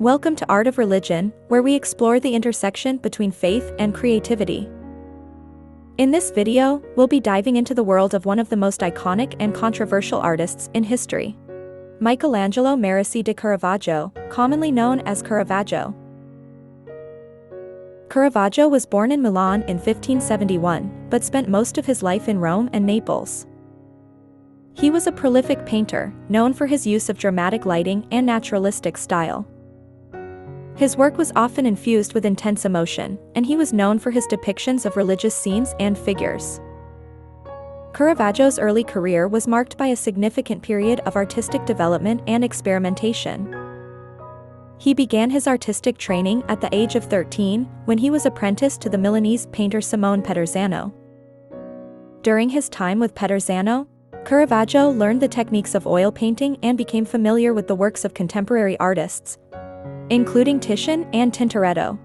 Welcome to Art of Religion, where we explore the intersection between faith and creativity. In this video, we'll be diving into the world of one of the most iconic and controversial artists in history, Michelangelo Merisi di Caravaggio, commonly known as Caravaggio. Caravaggio was born in Milan in 1571, but spent most of his life in Rome and Naples. He was a prolific painter, known for his use of dramatic lighting and naturalistic style. His work was often infused with intense emotion, and he was known for his depictions of religious scenes and figures. Caravaggio's early career was marked by a significant period of artistic development and experimentation. He began his artistic training at the age of 13, when he was apprenticed to the Milanese painter Simone Peterzano. During his time with Peterzano, Caravaggio learned the techniques of oil painting and became familiar with the works of contemporary artists, including Titian and Tintoretto.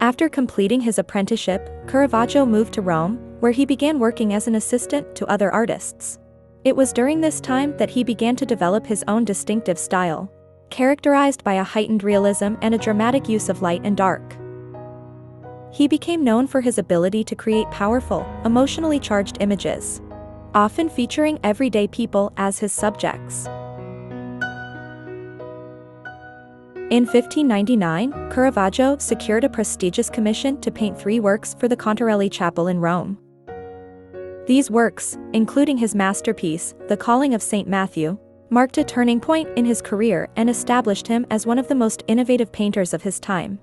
After completing his apprenticeship, Caravaggio moved to Rome, where he began working as an assistant to other artists. It was during this time that he began to develop his own distinctive style, characterized by a heightened realism and a dramatic use of light and dark. He became known for his ability to create powerful, emotionally charged images, often featuring everyday people as his subjects. In 1599, Caravaggio secured a prestigious commission to paint 3 works for the Contarelli Chapel in Rome. These works, including his masterpiece, The Calling of St. Matthew, marked a turning point in his career and established him as one of the most innovative painters of his time.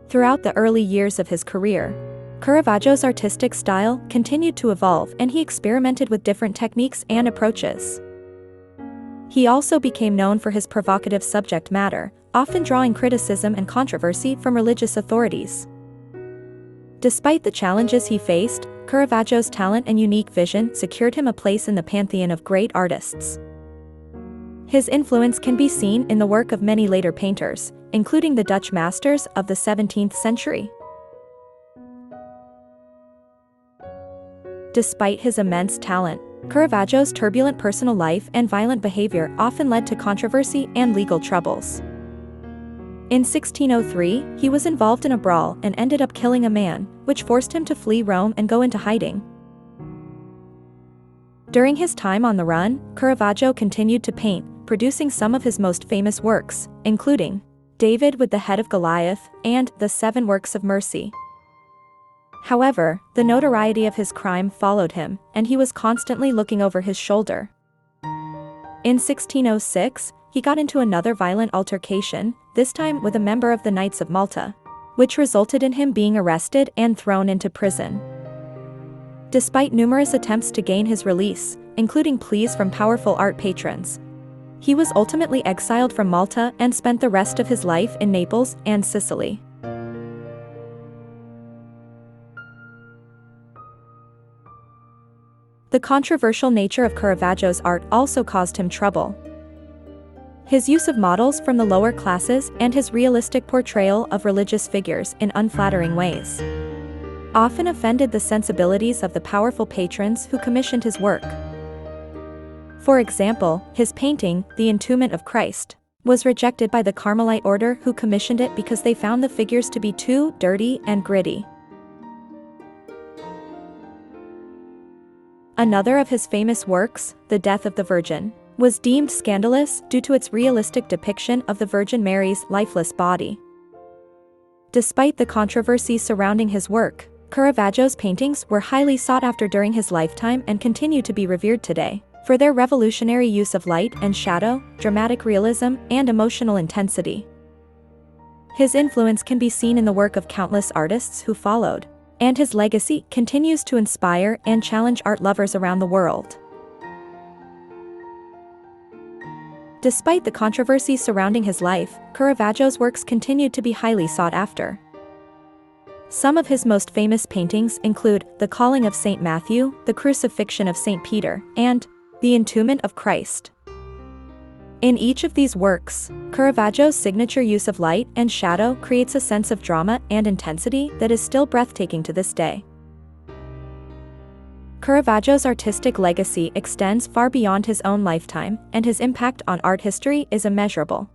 Throughout the early years of his career, Caravaggio's artistic style continued to evolve, and he experimented with different techniques and approaches. He also became known for his provocative subject matter, often drawing criticism and controversy from religious authorities. Despite the challenges he faced, Caravaggio's talent and unique vision secured him a place in the pantheon of great artists. His influence can be seen in the work of many later painters, including the Dutch masters of the 17th century. Despite his immense talent, Caravaggio's turbulent personal life and violent behavior often led to controversy and legal troubles. In 1603, he was involved in a brawl and ended up killing a man, which forced him to flee Rome and go into hiding. During his time on the run, Caravaggio continued to paint, producing some of his most famous works, including David with the Head of Goliath and The 7 Works of Mercy. However, the notoriety of his crime followed him, and he was constantly looking over his shoulder. In 1606, he got into another violent altercation, this time with a member of the Knights of Malta, which resulted in him being arrested and thrown into prison. Despite numerous attempts to gain his release, including pleas from powerful art patrons, he was ultimately exiled from Malta and spent the rest of his life in Naples and Sicily. The controversial nature of Caravaggio's art also caused him trouble. His use of models from the lower classes and his realistic portrayal of religious figures in unflattering ways often offended the sensibilities of the powerful patrons who commissioned his work. For example, his painting, The Entombment of Christ, was rejected by the Carmelite order, who commissioned it because they found the figures to be too dirty and gritty. Another of his famous works, The Death of the Virgin, was deemed scandalous due to its realistic depiction of the Virgin Mary's lifeless body. Despite the controversy surrounding his work, Caravaggio's paintings were highly sought after during his lifetime and continue to be revered today for their revolutionary use of light and shadow, dramatic realism, and emotional intensity. His influence can be seen in the work of countless artists who followed, and his legacy continues to inspire and challenge art lovers around the world. Despite the controversy surrounding his life, Caravaggio's works continued to be highly sought after. Some of his most famous paintings include The Calling of St. Matthew, The Crucifixion of St. Peter, and The Entombment of Christ. In each of these works, Caravaggio's signature use of light and shadow creates a sense of drama and intensity that is still breathtaking to this day. Caravaggio's artistic legacy extends far beyond his own lifetime, and his impact on art history is immeasurable.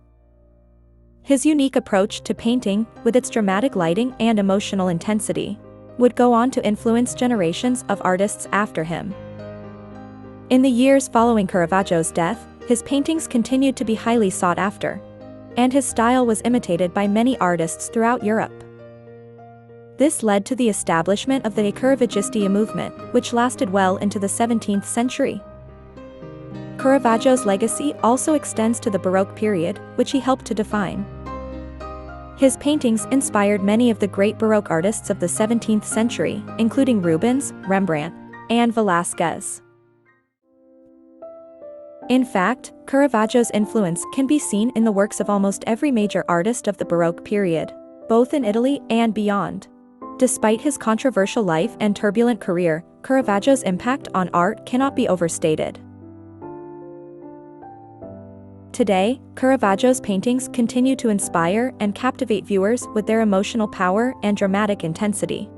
His unique approach to painting, with its dramatic lighting and emotional intensity, would go on to influence generations of artists after him. In the years following Caravaggio's death, his paintings continued to be highly sought after, and his style was imitated by many artists throughout Europe. This led to the establishment of the Caravaggistia movement, which lasted well into the 17th century. Caravaggio's legacy also extends to the Baroque period, which he helped to define. His paintings inspired many of the great Baroque artists of the 17th century, including Rubens, Rembrandt, and Velázquez. In fact, Caravaggio's influence can be seen in the works of almost every major artist of the Baroque period, both in Italy and beyond. Despite his controversial life and turbulent career, Caravaggio's impact on art cannot be overstated. Today, Caravaggio's paintings continue to inspire and captivate viewers with their emotional power and dramatic intensity.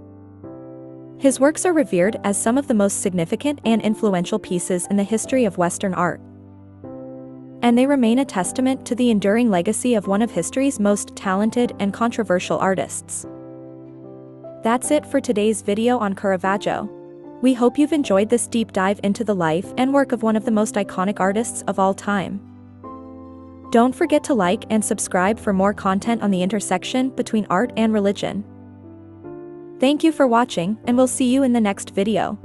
His works are revered as some of the most significant and influential pieces in the history of Western art, and they remain a testament to the enduring legacy of one of history's most talented and controversial artists. That's it for today's video on Caravaggio. We hope you've enjoyed this deep dive into the life and work of one of the most iconic artists of all time. Don't forget to like and subscribe for more content on the intersection between art and religion. Thank you for watching, and we'll see you in the next video.